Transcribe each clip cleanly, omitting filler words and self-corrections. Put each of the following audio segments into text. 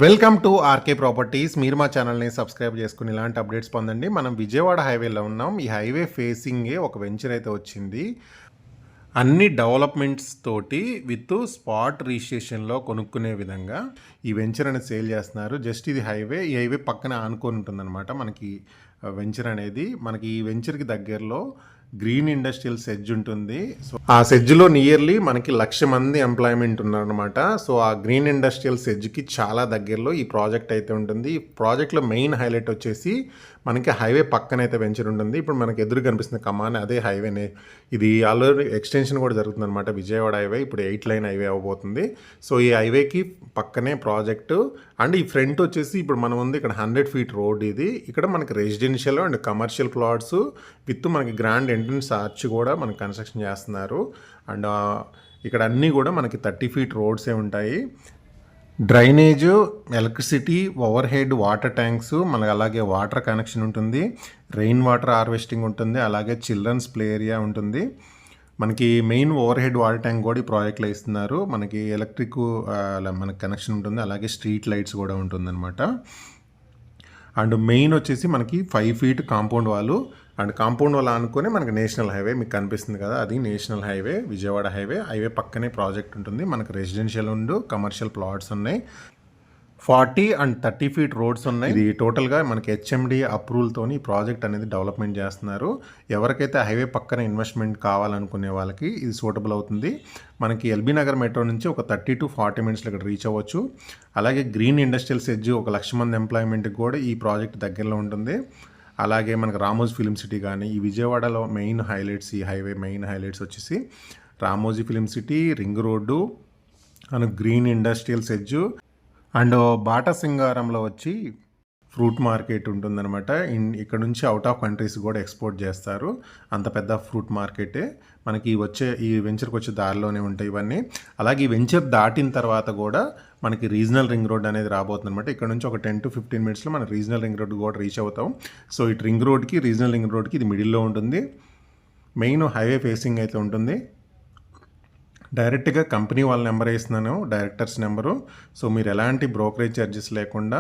Welcome to RK properties. మీరు మా ఛానల్ని సబ్స్క్రైబ్ చేసుకుని ఇలాంటి అప్డేట్స్ పొందండి. మనం విజయవాడ హైవేలో ఉన్నాం. ఈ హైవే ఫేసింగే ఒక వెంచర్ అయితే వచ్చింది. అన్ని డెవలప్మెంట్స్ తోటి విత్ స్పాట్ రిజిస్ట్రేషన్లో కొనుక్కునే విధంగా ఈ వెంచర్ అనేది సేల్ చేస్తున్నారు. జస్ట్ ఇది హైవే, ఈ హైవే పక్కన ఆనుకొని ఉంటుందన్నమాట మనకి వెంచర్ అనేది. మనకి ఈ వెంచర్కి దగ్గరలో గ్రీన్ ఇండస్ట్రియల్ సెజ్ ఉంటుంది. సో ఆ సెజ్లో నియర్లీ మనకి 1,00,000 మంది ఎంప్లాయ్మెంట్ ఉన్నారనమాట. సో ఆ గ్రీన్ ఇండస్ట్రియల్ సెజ్కి చాలా దగ్గరలో ఈ ప్రాజెక్ట్ అయితే ఉంటుంది. ఈ ప్రాజెక్ట్లో మెయిన్ హైలైట్ వచ్చేసి మనకి హైవే పక్కనైతే వెంచర్ ఉంటుంది. ఇప్పుడు మనకి ఎదురు కనిపిస్తుంది కమాన్, అదే హైవేనే. ఇది ఆల్రెడీ ఎక్స్టెన్షన్ కూడా జరుగుతుంది అనమాట. విజయవాడ హైవే ఇప్పుడు 8 లైన్ హైవే అవ్వబోతుంది. సో ఈ హైవేకి పక్కనే ప్రాజెక్టు. అండ్ ఈ ఫ్రంట్ వచ్చేసి ఇప్పుడు మనం ఉంది ఇక్కడ 100 ఫీట్ రోడ్. ఇది ఇక్కడ మనకి residential and commercial plots with మనకి గ్రాండ్ ఎంట్రన్స్ ఆర్చ్ కూడా మనకి కన్స్ట్రక్షన్ చేస్తున్నారు. అండ్ ఇక్కడ అన్నీ కూడా మనకి 30 ఫీట్ రోడ్సే ఉంటాయి. Drainage, electricity, over head water tanks, మనకి అలాగే వాటర్ కనెక్షన్ ఉంటుంది, రెయిన్ వాటర్ హార్వెస్టింగ్ ఉంటుంది, అలాగే చిల్డ్రన్స్ ప్లే ఏరియా ఉంటుంది. మనకి main over head water tank కూడా ఈ ప్రాజెక్ట్లో ఇస్తున్నారు. మనకి ఎలక్ట్రిక్ మనకి కనెక్షన్ ఉంటుంది, అలాగే స్ట్రీట్ లైట్స్ కూడా ఉంటుందన్నమాట. అండ్ మెయిన్ వచ్చేసి మనకి 5 ఫీట్ కాంపౌండ్ వాళ్ళు, అండ్ కాంపౌండ్ వాళ్ళు అనుకుని మనకి నేషనల్ హైవే మీకు కనిపిస్తుంది కదా, అది national highway, Vijayawada highway. Highway పక్కనే ప్రాజెక్ట్ ఉంటుంది. మనకి రెసిడెన్షియల్ ఉండు, కమర్షియల్ ప్లాట్స్ ఉన్నాయి. 40 అండ్ 30 ఫీట్ రోడ్స్ ఉన్నాయి. ఇది టోటల్గా మనకి హెచ్ఎండి అప్రూవల్తో ఈ ప్రాజెక్ట్ అనేది డెవలప్మెంట్ చేస్తున్నారు. ఎవరికైతే హైవే పక్కన ఇన్వెస్ట్మెంట్ కావాలనుకునే వాళ్ళకి ఇది సూటబుల్ అవుతుంది. మనకి ఎల్బీ నగర్ మెట్రో నుంచి ఒక 30 to 40 మినిట్స్లో ఇక్కడ రీచ్ అవ్వచ్చు. అలాగే గ్రీన్ ఇండస్ట్రియల్ సెజ్ 1,00,000 మంది ఎంప్లాయ్మెంట్కి కూడా ఈ ప్రాజెక్ట్ దగ్గరలో ఉంటుంది. అలాగే మనకి రామోజీ ఫిలిం సిటీ కానీ, ఈ విజయవాడలో మెయిన్ హైలైట్స్, ఈ హైవే మెయిన్ హైలైట్స్ వచ్చేసి Ramoji film city, ring road and green industrial SEZ. And బాటా సింగారంలో వచ్చి ఫ్రూట్ మార్కెట్ ఉంటుందన్నమాట. ఇక్కడ నుంచి అవుట్ ఆఫ్ కంట్రీస్ కూడా ఎక్స్పోర్ట్ చేస్తారు. అంత పెద్ద ఫ్రూట్ మార్కెటే మనకి ఈ వెంచర్కి వచ్చే దారిలోనే ఉంటాయి ఇవన్నీ. అలాగే ఈ వెంచర్ దాటిన తర్వాత కూడా మనకి రీజనల్ రింగ్ రోడ్ అనేది రాబోతుంది అనమాట. ఇక్కడ నుంచి ఒక 10 to 15 మినిట్స్లో మనం రీజనల్ రింగ్ రోడ్ కూడా రీచ్ అవుతాం. సో ఇటు రింగ్ రోడ్కి, రీజనల్ రింగ్ రోడ్కి ఇది మిడిల్లో ఉంటుంది. మెయిన్ హైవే ఫేసింగ్ అయితే ఉంటుంది. డైరెక్ట్గా కంపెనీ వాళ్ళ నెంబర్ వేస్తున్నాను, డైరెక్టర్స్ నెంబరు. సో మీరు ఎలాంటి బ్రోకరేజ్ ఛార్జెస్ లేకుండా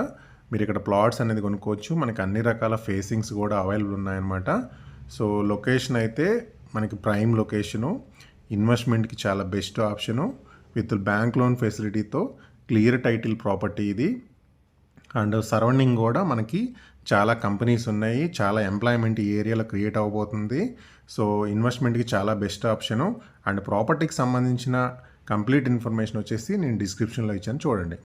మీరు ఇక్కడ ప్లాట్స్ అనేది కొనుక్కోవచ్చు. మనకి అన్ని రకాల ఫేసింగ్స్ కూడా అవైలబుల్ ఉన్నాయన్నమాట. సో లొకేషన్ అయితే మనకి ప్రైమ్ లొకేషను, ఇన్వెస్ట్మెంట్కి చాలా best option, with bank loan ఫెసిలిటీతో క్లియర్ టైటిల్ ప్రాపర్టీ ఇది. అండ్ సరౌండింగ్ కూడా మనకి చాలా కంపెనీస్ ఉన్నాయి, చాలా ఎంప్లాయ్మెంట్ ఈ ఏరియాలో క్రియేట్ అవ్వబోతుంది. సో ఇన్వెస్ట్మెంట్కి చాలా బెస్ట్ ఆప్షను. అండ్ ప్రాపర్టీకి సంబంధించిన కంప్లీట్ ఇన్ఫర్మేషన్ వచ్చేసి నేను డిస్క్రిప్షన్లో ఇచ్చాను, చూడండి.